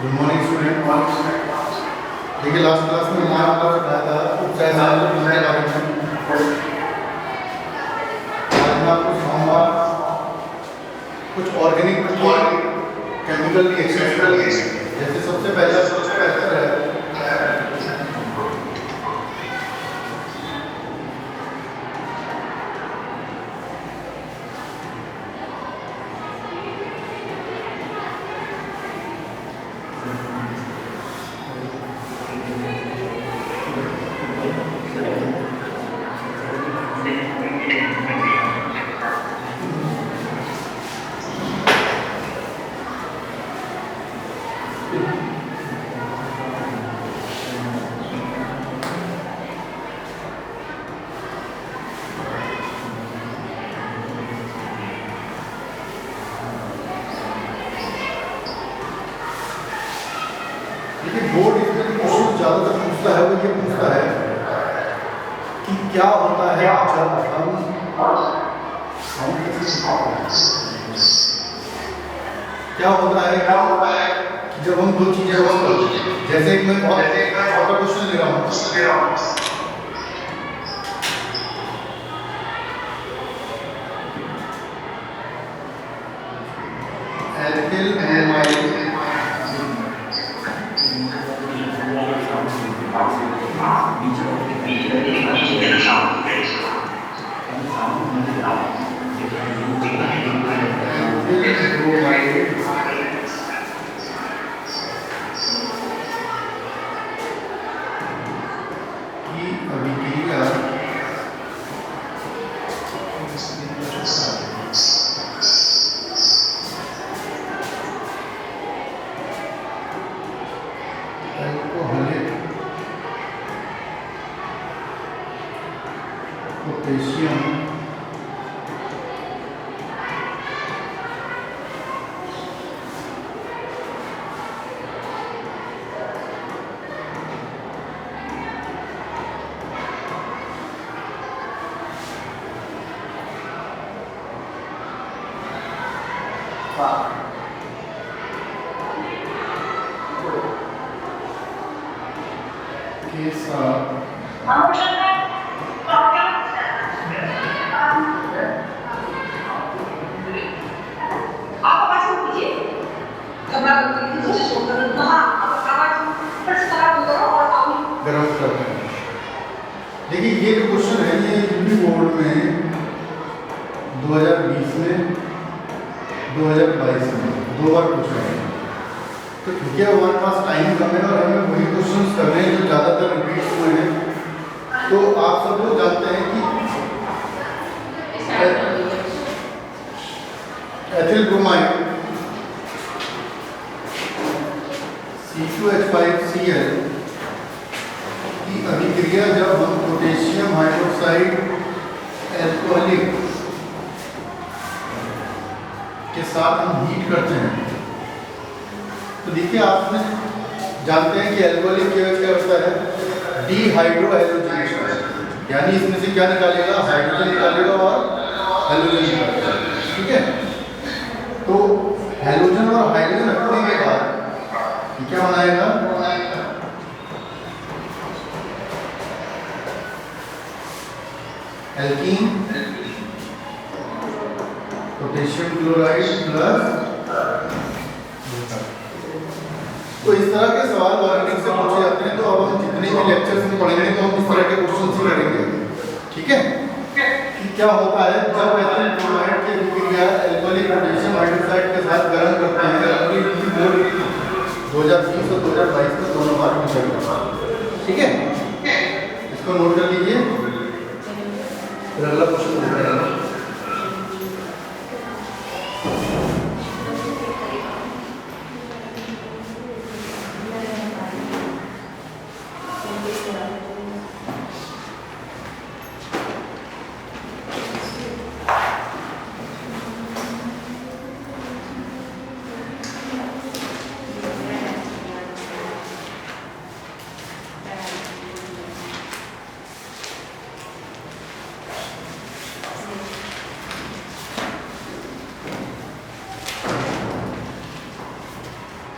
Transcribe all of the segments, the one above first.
Good morning student. देखिए last class में मैंने आपको बताया था उपचार के बारे में। आज मैं आपको सिखाऊंगा कुछ ऑर्गेनिक केमिकल रिएक्शंस। जैसे सबसे पहले है बोर्ड इसमें क्वेश्चन ज़्यादातर पूछता है वो ये पूछता है कि क्या होता है जब जब हम दो चीजें जैसे एक मैं बहुत छोटा क्वेश्चन ले रहा हूँ। एल्किल ब्रोमाइड की अभिक्रिया अल्कोहलिक पोटेशियम के साथ गर्म करते हैं। देखिए ये जो क्वेश्चन है ये यूपी बोर्ड में 2020 में 2022 में 2 बार पूछा है। तो क्योंकि हमारे पास टाइम कम है और हमें वही क्वेश्चंस करने हैं जो ज़्यादातर रिपीट हुए हैं। तो आप सब लोग जानते हैं कि एथिल ब्रोमाइड C2H5Cl की अभिक्रिया जब हम पोटेशियम हाइड्रोक्साइड एल्कोहलिक के साथ हम हीट करते हैं तो देखिए आप जानते हैं कि एल्कोहलिक क्या होता है डीहाइड्रोएलोजिनेशन, यानी इसमें से क्या निकालेगा, हाइड्रोजन निकालेगा और हेलोजन निकालेगा। ठीक है, तो हेलोजन और हाइड्रोजन हटने के बाद क्या बनाएगा, एल्कीन पोटेशियम क्लोराइड प्लस। तो इस तरह के सवाल ऑर्गेनिक से पूछे जाते हैं। तो अब हम जितने भी लेक्चर्स में पढ़ेंगे तो हम इस तरह के क्वेश्चन ही करेंगे। ठीक है, कि क्या होता है जब एथिल ब्रोमाइड की अभिक्रिया एल्कोहलिक पोटेशियम हाइड्रोक्साइड के साथ गर्म करते हैं। अपनी बोर्ड 2020 और 2022 में दोनों बार पूछा गया। ठीक है, इसको नोट कर लीजिए, फिर अगला क्वेश्चन हो जाएगा।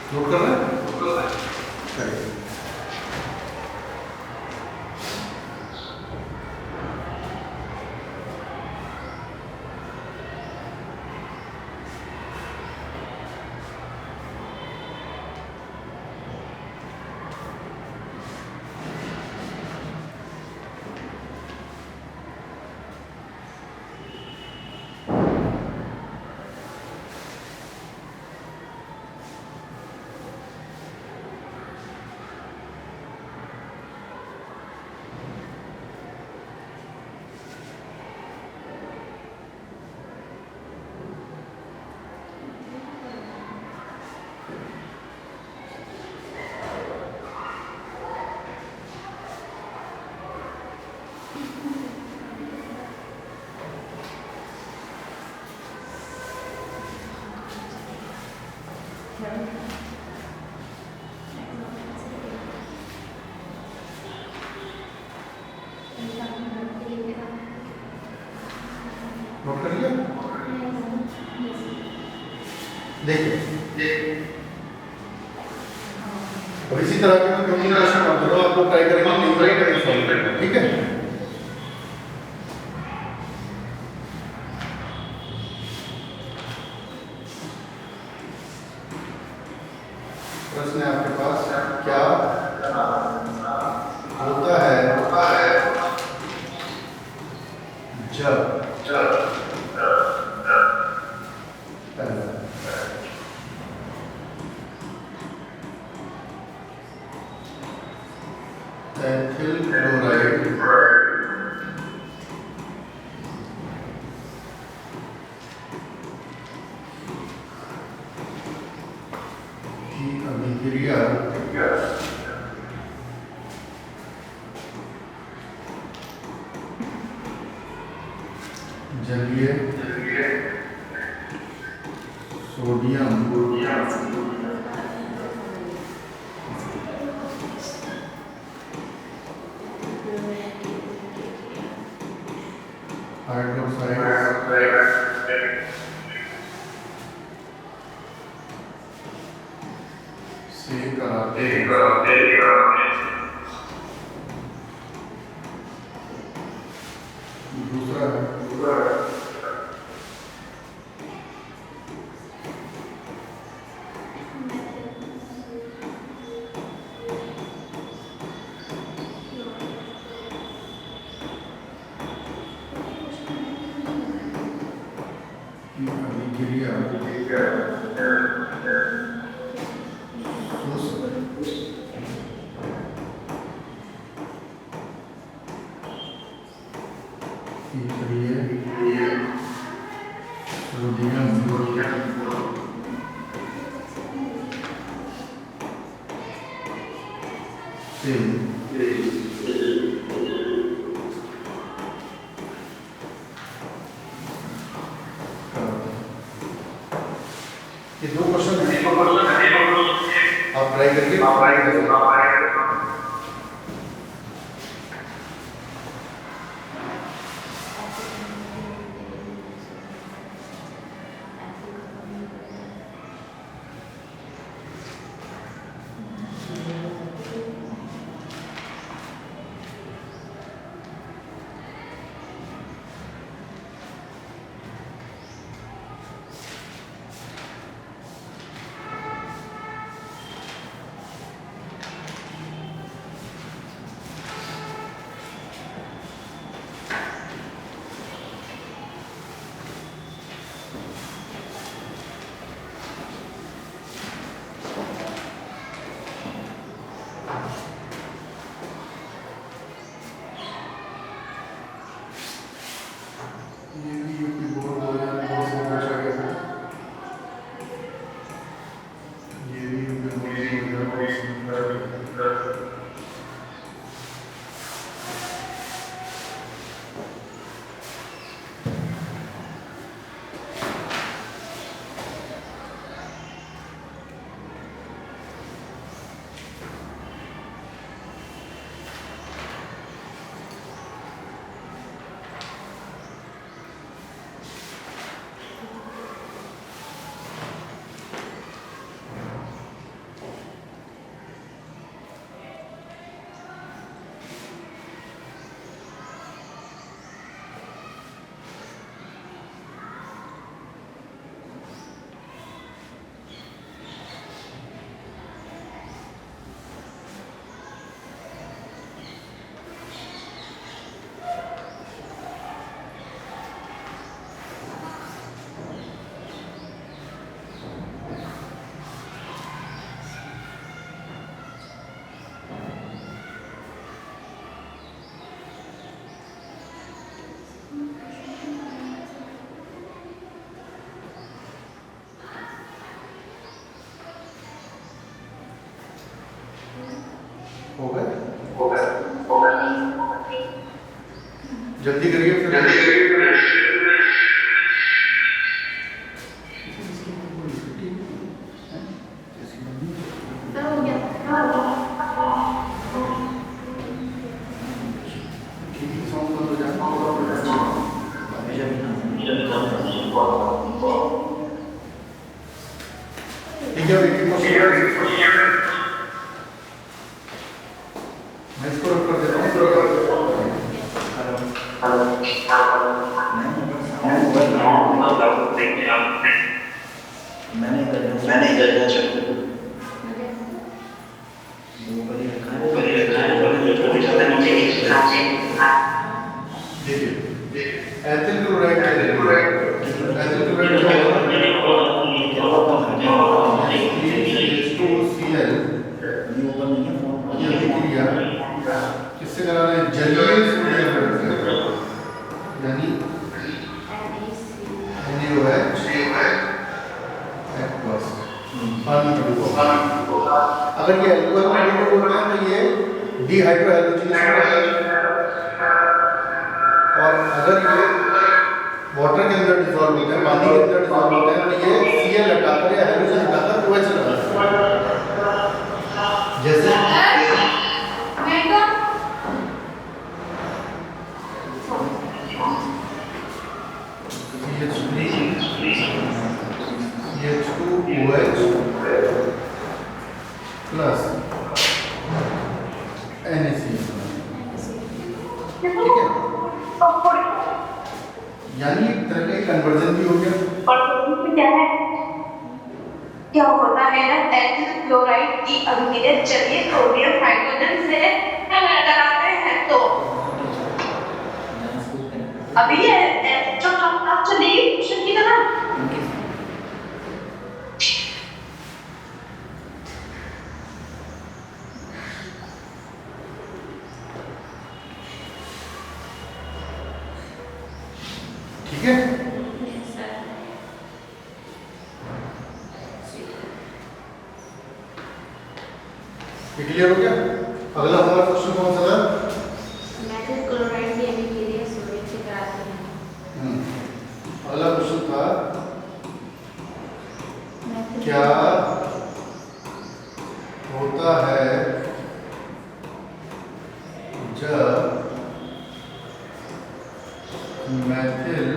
नोट कर रहे हैं। नोट कर लिया? देखिए अब इसी तरह के मैं क्वेश्चन आप लोग ट्राई करेंगे, न्यूमरेटर सॉल्व करना, ठीक है? प्रश्न है आपके पास, क्या होता है जब एथिल क्लोराइड की अभिक्रिया जलीय सोडियम हाइड्रोक्साइड से कराते दूसरा ये दो क्वेश्चन आप ट्राई करके हो गए जल्दी करिए फिर ठीक है बेटी, मैं इसको रख कर देता हूँ। मैंने इधर देखिए एथिल क्लोराइड H2Cl ये अभिक्रिया किससे कराना है? जलीय सोडियम यानी NaOH aqueous पानी का डूबा। अगर ये अल्कोहल का डूबा होता है तो ये डिहाइड्रोहैलोजिनेशन, और अगर ये वाटर के अंदर डिसॉल्व होता है, पानी के अंदर डिसॉल्व होता है, तो ये Cl हटाकर या हाइड्रोजन हटाकर OH लगाता है। जैसे CH3 CH2OH प्लस NaCl, ठीक है, यानी एक तरह का कन्वर्जन भी हो गया। और क्या है, क्या होता है ना, एथिल क्लोराइड की अभिक्रिया जलीय सोडियम हाइड्रोजन से टकराते हैं। तो अभी ये जो हम चलेगी क्वेश्चन की तरह, ठीक है। क्लियर हो गया? अगला हमारा क्वेश्चन कौन सा था? मेथिल क्लोराइड की अभिक्रिया सोडियम से कराते हैं। अगला क्वेश्चन था क्या होता है जब मेथिल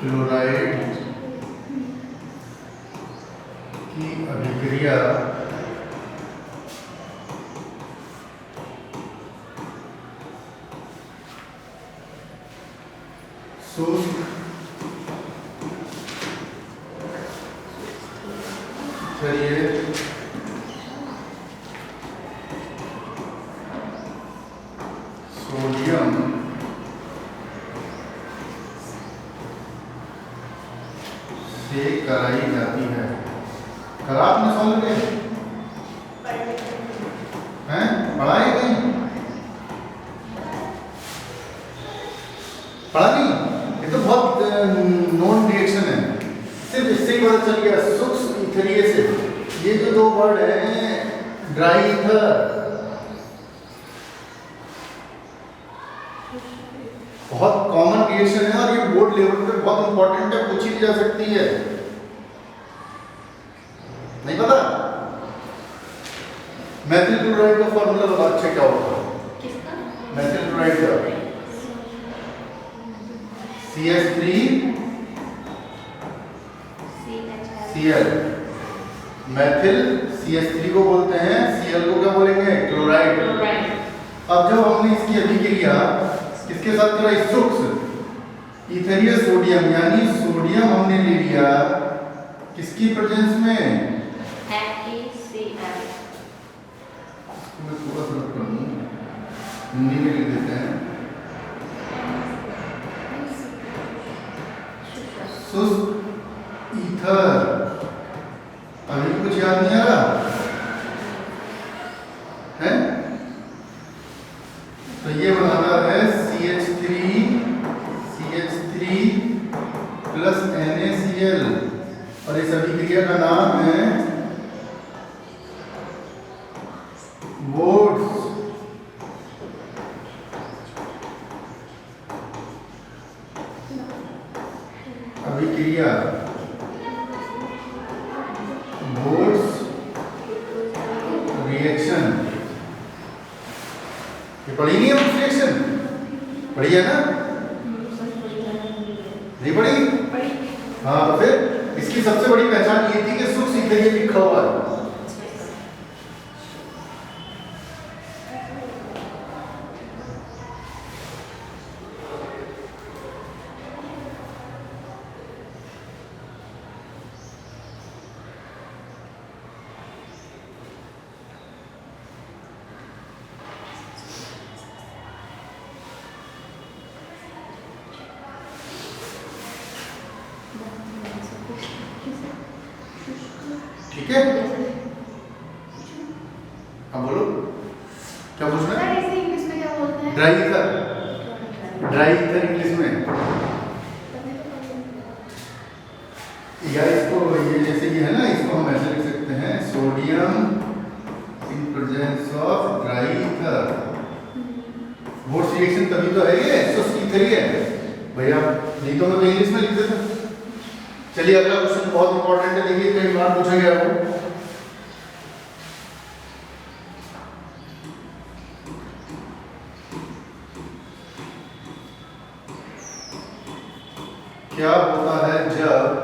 क्लोराइड की अभिक्रिया शुष्क क्षारीय सोडियम से कराई जाती है। करा आपने सॉल्व किया हैं? पढ़ा है कहीं? पढ़ा नहीं? ये तो बहुत नोन रिएक्शन है, सिर्फ इससे ही पता चल गया। शुष्क ईथरीय से, ये जो दो वर्ड है, ड्राई ईथर, बहुत कॉमन रिएक्शन है और ये बोर्ड लेवल पे बहुत इंपॉर्टेंट है, पूछी भी जा सकती है। नहीं पता? मेथिल क्लोराइड का फॉर्मूला बता, अच्छा क्या होगा? किसका? मेथिल क्लोराइड का CH3 Cl, मेथिल CH3 को बोलते हैं, Cl को क्या बोलेंगे? क्लोराइड। अब जब हमने इसकी अभिक्रिया किसके साथ कराई? शुष्क ईथरीय सोडियम, यानी सोडियम हमने ले लिया किसकी प्रेजेंस में? मैं थोड़ा सा कर दूं, हिंदी में लिख देते हैं। शुष्क ईथर, अभी कुछ याद नहीं आ रहा है? तो ये बनाता है CH3 प्लस NaCl, और इस अभिक्रिया का नाम है वोड्स अभिक्रिया, वोड्स रिएक्शन। ये पढ़ी नहीं है वोड्स रिएक्शन? पढ़ी है ना? नहीं पढ़ी? हाँ तो फिर इसकी सबसे बड़ी पहचान ये थी कि सुख सीधे ये लिखा हुआ है। ठीक है, हाँ बोलो क्या पूछना है? इसे इंग्लिश में क्या बोलते हैं? Dry ether, dry ether English में या इसको ये जैसे ये है ना, इसको हम ऐसे लिख सकते हैं sodium in presence of dry ether. Board reaction तभी तो है ये ईथर ही है भैया, नहीं तो मैं तो इंग्लिश में लिख देता। चलिए अगला क्वेश्चन बहुत इंपॉर्टेंट है, देखिए कई बार पूछा गया वो। क्या होता है जब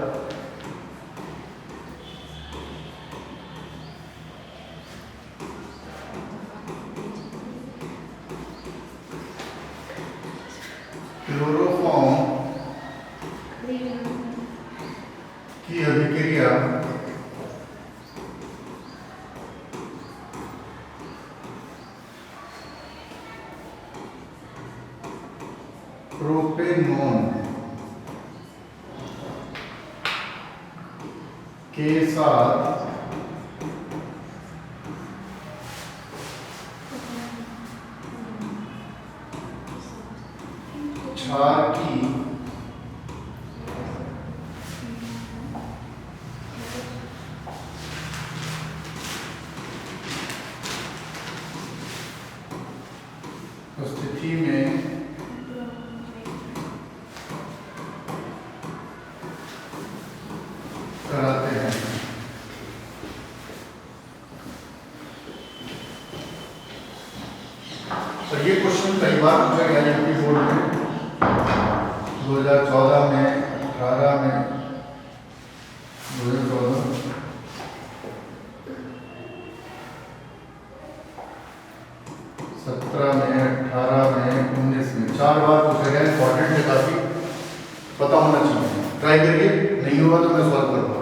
क्लोरोफॉर्म की अभिक्रिया प्रोपेनॉन के साथ क्षार की स्थिति में कराते हैं। और ये क्वेश्चन कई बार पूछा गया यूपी बोर्ड में 2014 में, 18 में, 2014, 17 में, 18 में, 19 में, 4 बार पूछा गया। इंपॉर्टेंट है काफी, पता होना चाहिए। ट्राई करिए, नहीं हुआ तो मैं सॉल्व कर पाऊंगा।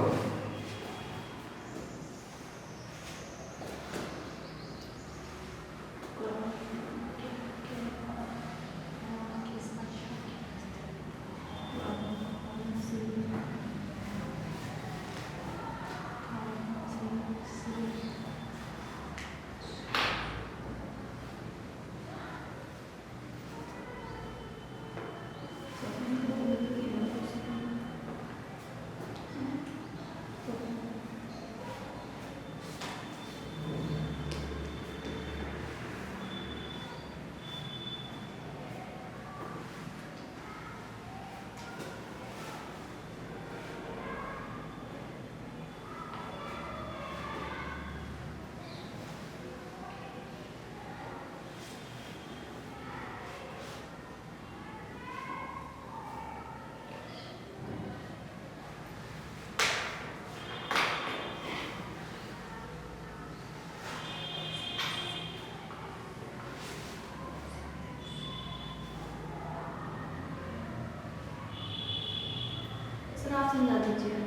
सर आप समझा दीजिए।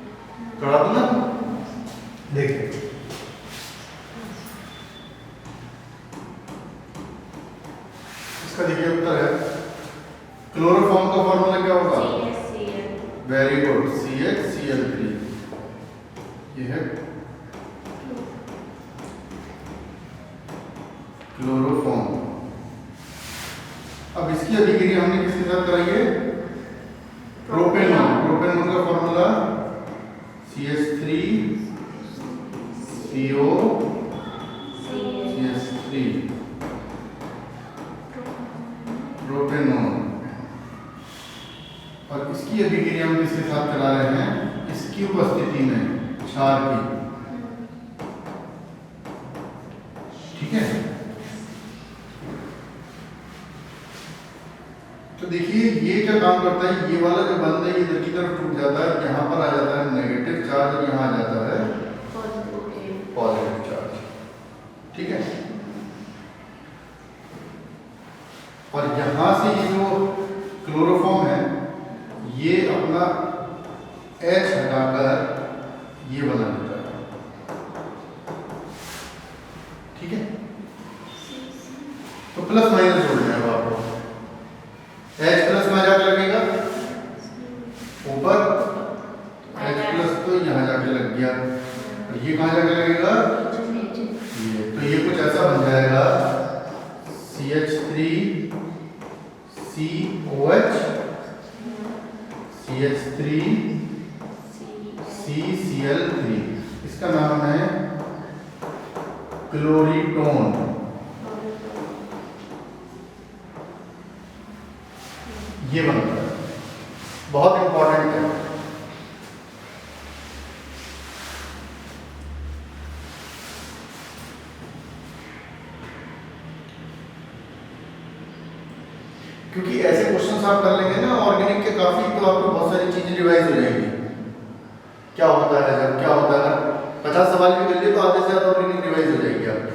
करा दो ना, देखिए इसका देखिए उत्तर है क्लोरोफॉर्म का फॉर्मूला क्या होगा? Very good, CHCl3। ये है क्लोरोफॉर्म। अब इसकी अभिक्रिया हमने किसके साथ कराई है? प्रोपेनॉन। प्रोपेनॉन का formula CH3 CO CH3 propanone. और इसकी अभिक्रिया हम किसके साथ करा रहे हैं? इसकी उपस्थिति में क्षार की। ठीक है, तो देखिए ये ये क्या काम करता है, ये वाला जो बंद है ये इधर की तरफ टूट जाता है, यहाँ पर आ जाता है नेगेटिव चार्ज और यहाँ आ जाता है पॉजिटिव चार्ज। ठीक है, और यहाँ से ये जो क्लोरोफॉर्म है ये अपना H हटाकर ये बना देता है। ठीक है, तो प्लस माइनस जोड़ना है आपको। H प्लस में जाके लगेगा ऊपर, H प्लस तो यहाँ जाके लग गया, और ये कहाँ जाके लगेगा ये, तो ये कुछ ऐसा बन जाएगा CH3 COH CH3 CCl3, इसका नाम है क्लोरीटोन। ये बनता है, बहुत इंपॉर्टेंट है। क्योंकि ऐसे क्वेश्चंस आप कर लेंगे ना ऑर्गेनिक के काफी, तो आपको बहुत सारी चीजें रिवाइज हो जाएंगी। क्या होता है जब, क्या होता है, 50 सवाल भी कर लिए तो आधे से ज्यादा ऑर्गेनिक रिवाइज हो जाएगी आपकी।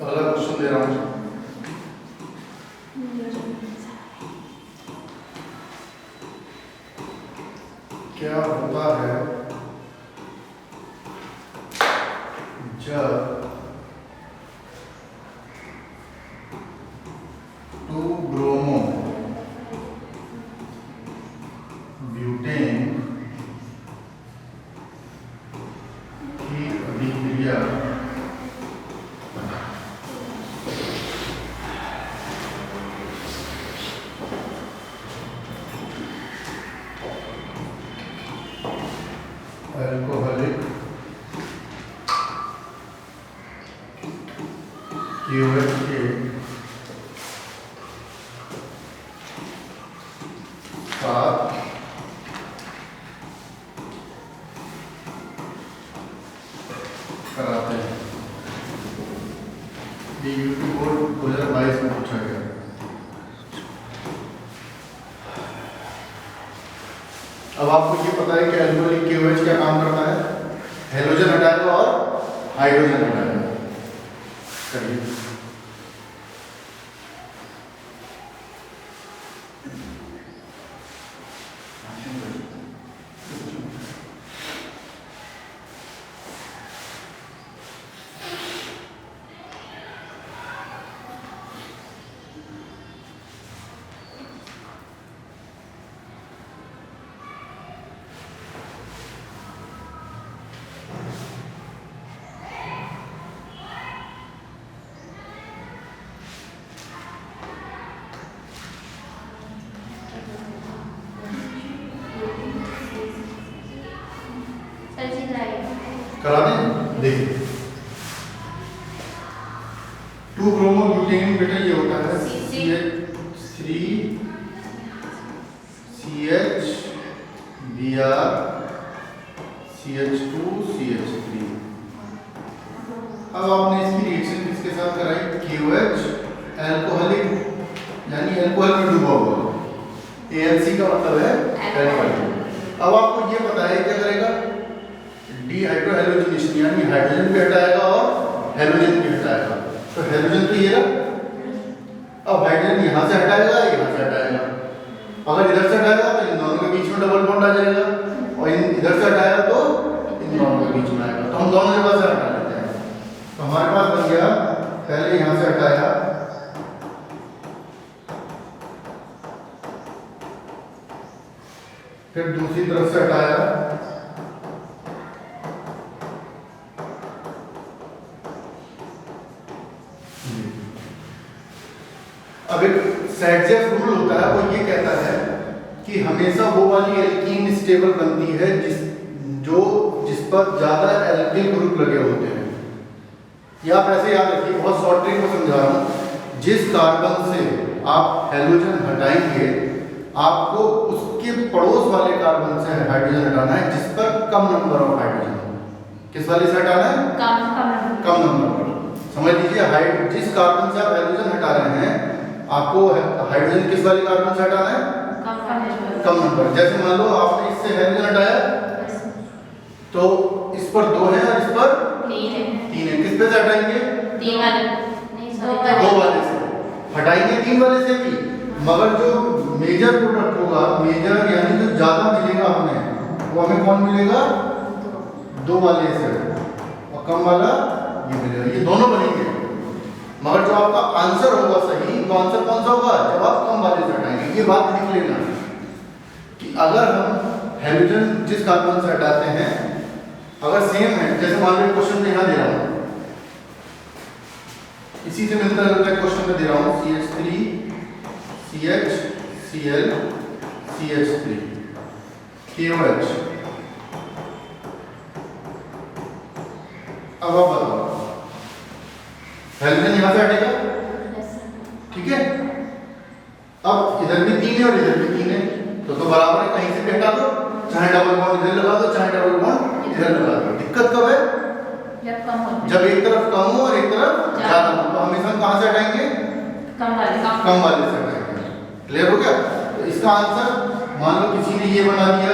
अगला क्वेश्चन दे रहा हूँ। क्या होता है जब 2-ब्रोमो ब्यूटेन की अभिक्रिया अल्कोहलिक KOH के साथ कराते हैं। ये यूपी बोर्ड 2022 में पूछा गया। अब आपको ये पता है कि अल्कोहलिक KOH क्या काम करता है, हेलोजन हटाएगा और हाइड्रोजन हटाएगा। करिए, करा दें। देखिए 2-ब्रोमो ब्यूटेन बेटा ये होता है CH3 CH Br CH2 CH3। अब आपने इसकी रिएक्शन किसके साथ कराई, KOH अल्कोहलिक यानी अल्कोहल में डूबा हुआ, ALC का मतलब है अल्कोहल। अब आपको ये पता है क्या करेगा, डिहाइड्रोहेलोजिनेशन यानी हाइड्रोजन भी हटाएगा और हेलोजन भी हटाएगा। तो हेलोजन तो ये रहा, अब हाइड्रोजन यहाँ से हटाएगा, यहाँ से हटाएगा। अगर इधर से हटाएगा तो इन दोनों के बीच में डबल बॉन्ड आ जाएगा, और इधर से हटाएगा तो हम दोनों जगह से हटा लेते हैं। तो हमारे पास बन गया, पहले यहाँ से हटाया, फिर दूसरी तरफ से हटाया, अब एक सेडजेफ रूल होता है, वो ये कहता है कि हमेशा वो वाली एल्कीन स्टेबल बनती है जिस पर ज्यादा एल्किल ग्रुप लगे होते हैं। या आप ऐसे याद रखिए, बहुत शॉर्ट ट्रिक में समझा रहा हूं, जिस कार्बन से आप हैलोजन हटाएंगे आपको उसके पड़ोस वाले कार्बन से हाइड्रोजन हटाना है जिस पर कम नंबर ऑफ हाइड्रोजन। किस वाले से हटाना है? कम नंबर पर। समझ लीजिए, जिस कार्बन से आप हाइड्रोजन हटा रहे हैं आपको हाइड्रोजन किस वाले कार्बन से हटाना है? कम नंबर। जैसे मान लो आपने इससे हाइड्रोजन हटाया तो इस पर 2 है और इस पर 3 है। किस पे से हटाएंगे? 2 वाले से हटाएंगे, 3 वाले से भी, मगर जो मेजर प्रोडक्ट होगा, मेजर यानी जो ज्यादा मिलेगा हमें, वो हमें कौन मिलेगा? 2 वाले से, और कम वाला ये मिलेगा। ये दोनों बनेंगे, मगर जो आपका आंसर होगा सही, तो आंसर कौन सा होगा? जब आप कम वाले से हटाएंगे। ये बात लिख लेना कि अगर हम हाइड्रोजन जिस कार्बन से हटाते हैं अगर सेम है, जैसे मान लो क्वेश्चन में यहाँ दे रहा हूँ, इसी से मिलता जुलता क्वेश्चन में दे रहा हूँ, CH3 CH Cl CH3 KOH। अब आप बताओ, हाइड्रोजन यहाँ से हटेगा, ठीक है? अब इधर भी 3 है और इधर भी 3 है, तो बराबर है, कहीं से भी हटा दो, चाहे डबल बॉन्ड इधर लगा दो, चाहे डबल बॉन्ड इधर लगा दो। दिक्कत कब है? जब एक तरफ कम हो और एक तरफ ज्यादा हो। तो हमेशा कहां से हटाएंगे? कम वाले से हटाएंगे। क्लियर हो गया? तो इसका आंसर मान लो किसी ने ये बना दिया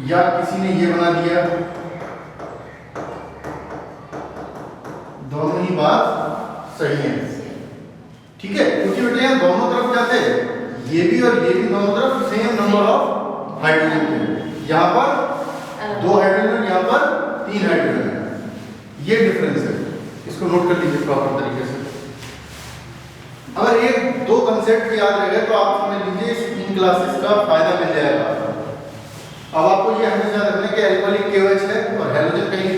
या किसी ने ये बना दिया, दोनों ही बात सही है, ठीक है? क्योंकि बेटे यहाँ दोनों तरफ क्या थे? ये भी और ये भी दोनों तरफ सेम नंबर ऑफ हाइड्रोजन थे। यहाँ पर 2 हाइड्रोजन, यहाँ पर 3 हाइड्रोजन है। ये डिफरेंस है, इसको नोट कर लीजिए प्रॉपर तरीके से। अगर 1-2 कंसेप्ट याद रह गए तो आप समझ लीजिए इस 3 क्लासेस का फायदा मिल जाएगा। अब आपको ये हमेशा याद रखना है कि एल्कोहलिक KOH है और हैलोजन कहीं